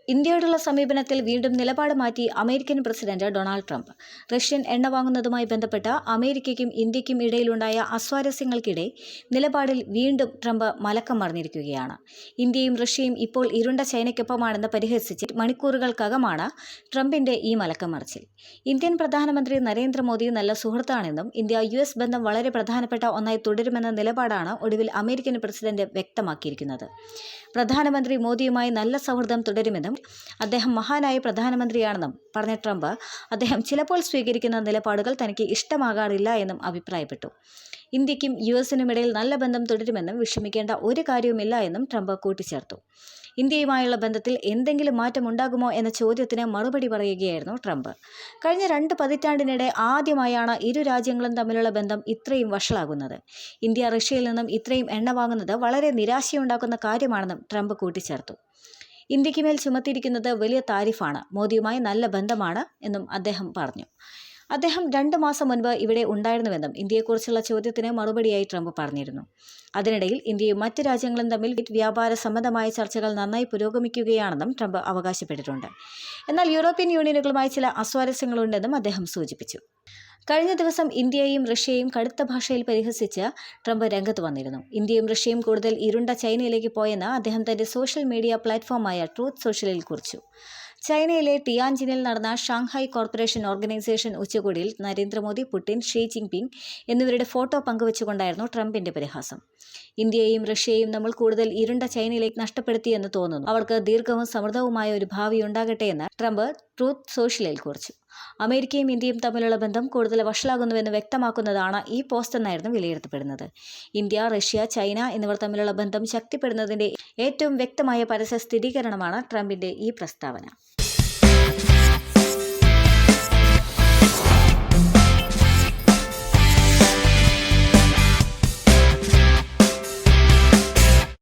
ഇന്ത്യയോടുള്ള സമീപനത്തിൽ വീണ്ടും നിലപാട് മാറ്റി American president Donald Trump. Russian എണ്ണ വാങ്ങുന്നതുമായി ബന്ധപ്പെട്ട് അമേരിക്കയ്ക്കും ഇന്ത്യയ്ക്കും ഇടയിലുണ്ടായ അസ്വാരസ്യങ്ങൾക്കിടെ നിലപാടിൽ വീണ്ടും ട്രംപ് മലക്കം മറിഞ്ഞിരിക്കുകയാണ്. ഇന്ത്യയും റഷ്യയും ഇപ്പോൾ ഇരുണ്ട ചൈനയ്ക്കൊപ്പമാണെന്ന് പരിഹസിച്ച് മണിക്കൂറുകൾക്കകമാണ് ട്രംപിന്റെ ഈ മലക്കം മറിച്ചിൽ. ഇന്ത്യൻ പ്രധാനമന്ത്രി നരേന്ദ്രമോദി നല്ല സുഹൃത്താണെന്നും ഇന്ത്യ-US ബന്ധം വളരെ പ്രധാനപ്പെട്ട ഒന്നായി തുടരുമെന്ന നിലപാടാണ് ഒടുവിൽ അമേരിക്കൻ പ്രസിഡന്റ് വ്യക്തമാക്കിയിരിക്കുന്നത്. പ്രധാനമന്ത്രി മോദിയുമായി നല്ല സൗഹൃദം തുടരുമെന്നും അദ്ദേഹം മഹാനായ പ്രധാനമന്ത്രിയാണെന്നും പറഞ്ഞ ട്രംപ് അദ്ദേഹം ചിലപ്പോൾ സ്വീകരിക്കുന്ന നിലപാടുകൾ തനിക്ക് ഇഷ്ടമാകാറില്ല എന്നും അഭിപ്രായപ്പെട്ടു. ഇന്ത്യയ്ക്കും US-നുമിടയിൽ നല്ല ബന്ധം തുടരുമെന്നും വിഷമിക്കേണ്ട ഒരു കാര്യവുമില്ല എന്നും ട്രംപ് കൂട്ടിച്ചേർത്തു. ഇന്ത്യയുമായുള്ള ബന്ധത്തിൽ എന്തെങ്കിലും മാറ്റം ഉണ്ടാകുമോ എന്ന ചോദ്യത്തിന് മറുപടി പറയുകയായിരുന്നു ട്രംപ്. കഴിഞ്ഞ 2 പതിറ്റാണ്ടിനിടെ ആദ്യമായാണ് ഇരു രാജ്യങ്ങളും തമ്മിലുള്ള ബന്ധം ഇത്രയും വഷളാകുന്നത്. ഇന്ത്യ റഷ്യയിൽ നിന്നും ഇത്രയും എണ്ണ വാങ്ങുന്നത് വളരെ നിരാശയുണ്ടാക്കുന്ന കാര്യമാണെന്നും ട്രംപ് കൂട്ടിച്ചേർത്തു. ഇന്ത്യക്ക് മേൽ ചുമത്തിയിരിക്കുന്നത് വലിയ താരിഫാണ്. മോദിയുമായി നല്ല ബന്ധമാണ് എന്നും അദ്ദേഹം പറഞ്ഞു. അദ്ദേഹം 2 മാസം മുൻപ് ഇവിടെ ഉണ്ടായിരുന്നുവെന്നും ഇന്ത്യയെക്കുറിച്ചുള്ള ചോദ്യത്തിന് മറുപടിയായി ട്രംപ് പറഞ്ഞിരുന്നു. അതിനിടയിൽ ഇന്ത്യയും മറ്റ് രാജ്യങ്ങളും തമ്മിൽ വ്യാപാര സംബന്ധമായ ചർച്ചകൾ നന്നായി പുരോഗമിക്കുകയാണെന്നും ട്രംപ് അവകാശപ്പെട്ടിട്ടുണ്ട്. എന്നാൽ യൂറോപ്യൻ യൂണിയനുകളുമായി ചില അസ്വാരസ്യങ്ങളുണ്ടെന്നും അദ്ദേഹം സൂചിപ്പിച്ചു. കഴിഞ്ഞ ദിവസം ഇന്ത്യയെയും റഷ്യയെയും കടുത്ത ഭാഷയിൽ പരിഹസിച്ച് ട്രംപ് രംഗത്ത് വന്നിരുന്നു. ഇന്ത്യയും റഷ്യയും കൂടുതൽ ഇരുണ്ട ചൈനയിലേക്ക് പോയെന്ന് അദ്ദേഹം തന്റെ സോഷ്യൽ മീഡിയ പ്ലാറ്റ്ഫോമായ ട്രൂത്ത് സോഷ്യലിൽ കുറിച്ചു. ചൈനയിലെ ടിയാൻജിനിൽ നടന്ന ഷാങ്ഹായ് കോർപ്പറേഷൻ ഓർഗനൈസേഷൻ ഉച്ചകോടിയിൽ നരേന്ദ്രമോദി, പുടിൻ, ഷീ ജിൻപിങ് എന്നിവരുടെ ഫോട്ടോ പങ്കുവച്ചുകൊണ്ടായിരുന്നു ട്രംപിന്റെ പരിഹാസം. ഇന്ത്യയെയും റഷ്യയെയും നമ്മൾ കൂടുതൽ ഇരുണ്ട ചൈനയിലേക്ക് നഷ്ടപ്പെടുത്തിയെന്ന് തോന്നുന്നു. അവർക്ക് ദീർഘവും സമൃദ്ധവുമായ ഒരു ഭാവി ഉണ്ടാകട്ടെ എന്ന് ട്രംപ് ട്രൂത്ത് സോഷ്യലിൽ കുറിച്ചു. അമേരിക്കയും ഇന്ത്യയും തമ്മിലുള്ള ബന്ധം കൂടുതൽ വഷളാകുന്നുവെന്ന് വ്യക്തമാക്കുന്നതാണ് ഈ പോസ്റ്റ് എന്നായിരുന്നു വിലയിരുത്തപ്പെടുന്നത്. ഇന്ത്യ, റഷ്യ, ചൈന എന്നിവർ തമ്മിലുള്ള ബന്ധം ശക്തിപ്പെടുന്നതിന്റെ ഏറ്റവും വ്യക്തമായ പരസ്യ സ്ഥിരീകരണമാണ് ട്രംപിന്റെ ഈ പ്രസ്താവന.